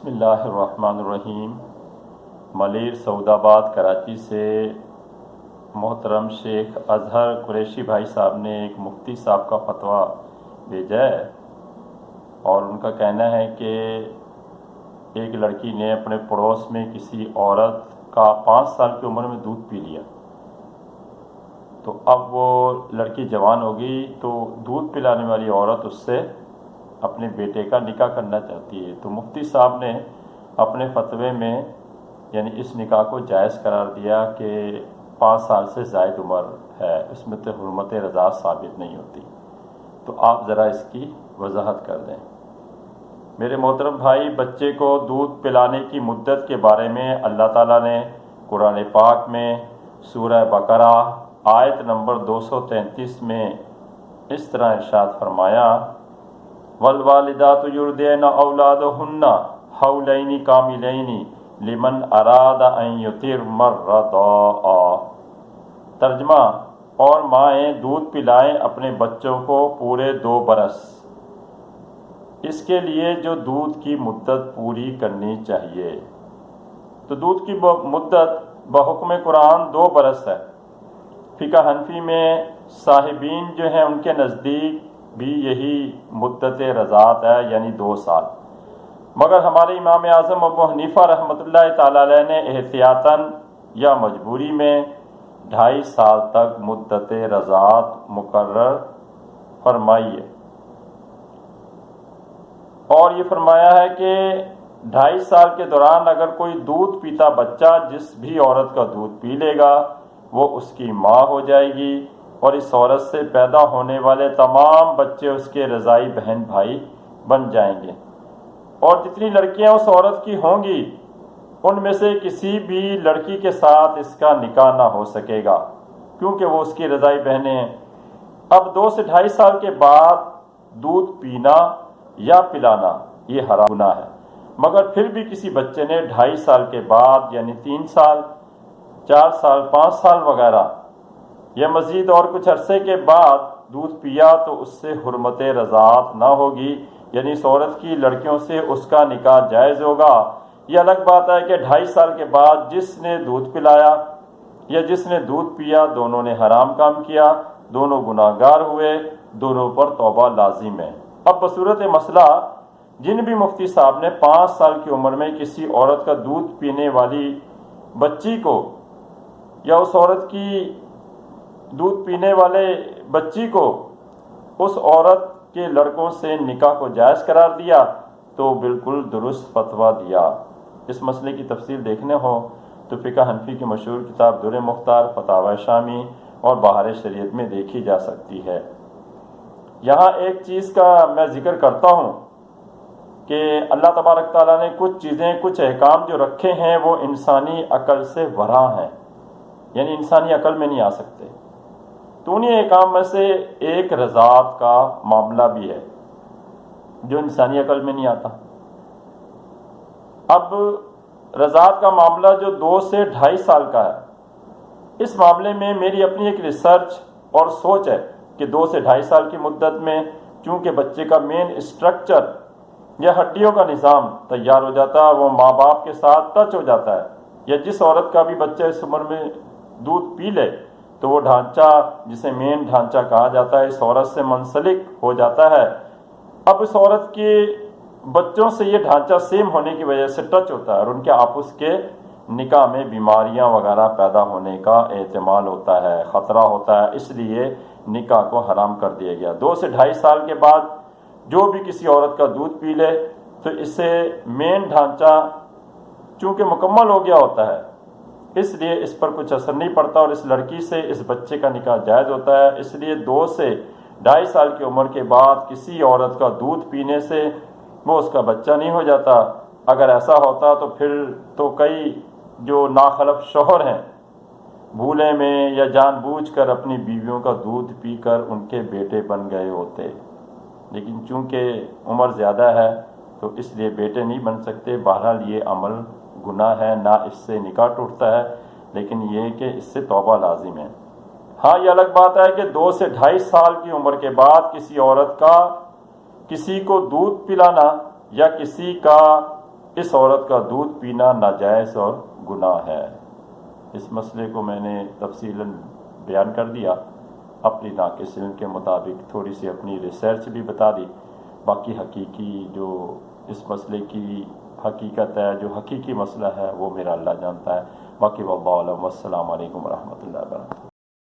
بسم اللہ الرحمن الرحیم۔ ملیر سعود آباد کراچی سے محترم شیخ اظہر قریشی بھائی صاحب نے ایک مفتی صاحب کا فتویٰ بھیجا ہے، اور ان کا کہنا ہے کہ ایک لڑکی نے اپنے پڑوس میں کسی عورت کا 5 سال کی عمر میں دودھ پی لیا، تو اب وہ لڑکی جوان ہوگی تو دودھ پلانے والی عورت اس سے اپنے بیٹے کا نکاح کرنا چاہتی ہے، تو مفتی صاحب نے اپنے فتوے میں یعنی اس نکاح کو جائز قرار دیا کہ 5 سال سے زائد عمر ہے، اس میں تو حرمت رضاع ثابت نہیں ہوتی۔ تو آپ ذرا اس کی وضاحت کر دیں۔ میرے محترم بھائی، بچے کو دودھ پلانے کی مدت کے بارے میں اللہ تعالیٰ نے قرآن پاک میں سورہ بقرہ آیت نمبر 233 میں اس طرح ارشاد فرمایا، وَالْوَالِدَاتُ يُرْضِعْنَ أَوْلَادَهُنَّ حَوْلَيْنِ كَامِلَيْنِ لِمَنْ أَرَادَ أَنْ يُتِمَّ الرَّضَاعَ۔ ترجمہ، اور مائیں دودھ پلائیں اپنے بچوں کو پورے 2 برس، اس کے لیے جو دودھ کی مدت پوری کرنی چاہیے۔ تو دودھ کی مدت بحکم قرآن 2 برس ہے۔ فقہ حنفی میں صاحبین جو ہیں ان کے نزدیک بھی یہی مدت رضاعت ہے، یعنی 2 سال، مگر ہمارے امام اعظم ابو حنیفہ رحمۃ اللہ تعالی علیہ نے احتیاطاً یا مجبوری میں 2.5 سال تک مدت رضاعت مقرر فرمائی ہے، اور یہ فرمایا ہے کہ 2.5 سال کے دوران اگر کوئی دودھ پیتا بچہ جس بھی عورت کا دودھ پی لے گا وہ اس کی ماں ہو جائے گی، اور اس عورت سے پیدا ہونے والے تمام بچے اس کے رضاعی بہن بھائی بن جائیں گے، اور جتنی لڑکیاں اس عورت کی ہوں گی ان میں سے کسی بھی لڑکی کے ساتھ اس کا نکاح نہ ہو سکے گا، کیونکہ وہ اس کی رضاعی بہنیں ہیں۔ اب 2 سے 2.5 سال کے بعد دودھ پینا یا پلانا یہ حرام گناہ ہے، مگر پھر بھی کسی بچے نے 2.5 سال کے بعد یعنی 3 سال 4 سال 5 سال وغیرہ یا مزید اور کچھ عرصے کے بعد دودھ پیا تو اس سے حرمت رضاعت نہ ہوگی، یعنی اس عورت کی لڑکیوں سے اس کا نکاح جائز ہوگا۔ یہ الگ بات ہے کہ 2.5 سال کے بعد جس نے دودھ پلایا یا جس نے دودھ پیا دونوں نے حرام کام کیا، دونوں گناہ گار ہوئے، دونوں پر توبہ لازم ہے۔ اب بصورت مسئلہ جن بھی مفتی صاحب نے 5 سال کی عمر میں کسی عورت کا دودھ پینے والی بچی کو یا اس عورت کی دودھ پینے والے بچی کو اس عورت کے لڑکوں سے نکاح کو جائز قرار دیا تو بالکل درست فتویٰ دیا۔ اس مسئلے کی تفصیل دیکھنے ہو تو فقہ حنفی کی مشہور کتاب در مختار، فتاوی شامی اور بہار شریعت میں دیکھی جا سکتی ہے۔ یہاں ایک چیز کا میں ذکر کرتا ہوں کہ اللہ تبارک تعالیٰ نے کچھ چیزیں، کچھ احکام جو رکھے ہیں وہ انسانی عقل سے ورا ہیں، یعنی انسانی عقل میں نہیں آ سکتے۔ تو انہیں احکام میں سے ایک رضاعت کا معاملہ بھی ہے جو انسانی عقل میں نہیں آتا۔ اب رضاعت کا معاملہ جو 2 سے 2.5 سال کا ہے، اس معاملے میں میری اپنی ایک ریسرچ اور سوچ ہے کہ 2 سے 2.5 سال کی مدت میں چونکہ بچے کا مین اسٹرکچر یا ہڈیوں کا نظام تیار ہو جاتا ہے، وہ ماں باپ کے ساتھ ٹچ ہو جاتا ہے، یا جس عورت کا بھی بچہ اس عمر میں دودھ پی لے تو وہ ڈھانچہ جسے مین ڈھانچہ کہا جاتا ہے اس عورت سے منسلک ہو جاتا ہے۔ اب اس عورت کے بچوں سے یہ ڈھانچہ سیم ہونے کی وجہ سے ٹچ ہوتا ہے، اور ان کے آپس کے نکاح میں بیماریاں وغیرہ پیدا ہونے کا احتمال ہوتا ہے، خطرہ ہوتا ہے، اس لیے نکاح کو حرام کر دیا گیا۔ 2 سے 2.5 سال کے بعد جو بھی کسی عورت کا دودھ پی لے تو اسے مین ڈھانچہ چونکہ مکمل ہو گیا ہوتا ہے، اس لیے اس پر کچھ اثر نہیں پڑتا، اور اس لڑکی سے اس بچے کا نکاح جائز ہوتا ہے۔ اس لیے 2 سے 2.5 سال کی عمر کے بعد کسی عورت کا دودھ پینے سے وہ اس کا بچہ نہیں ہو جاتا۔ اگر ایسا ہوتا تو پھر تو کئی جو ناخلف شوہر ہیں بھولے میں یا جان بوجھ کر اپنی بیویوں کا دودھ پی کر ان کے بیٹے بن گئے ہوتے، لیکن چونکہ عمر زیادہ ہے تو اس لیے بیٹے نہیں بن سکتے۔ بہرحال یہ عمل گناہ ہے، نہ اس سے نکاح ٹوٹتا ہے، لیکن یہ کہ اس سے توبہ لازم ہے۔ ہاں یہ الگ بات ہے کہ 2 سے 2.5 سال کی عمر کے بعد کسی عورت کا کسی کو دودھ پلانا یا کسی کا اس عورت کا دودھ پینا ناجائز اور گناہ ہے۔ اس مسئلے کو میں نے تفصیلاً بیان کر دیا، اپنی ناقص علم کے مطابق تھوڑی سی اپنی ریسرچ بھی بتا دی، باقی حقیقی جو اس مسئلے کی حقیقت ہے، جو حقیقی مسئلہ ہے وہ میرا اللہ جانتا ہے۔ باقی واللہ اعلم۔ والسلام علیکم ورحمۃ اللہ وبرکاتہ۔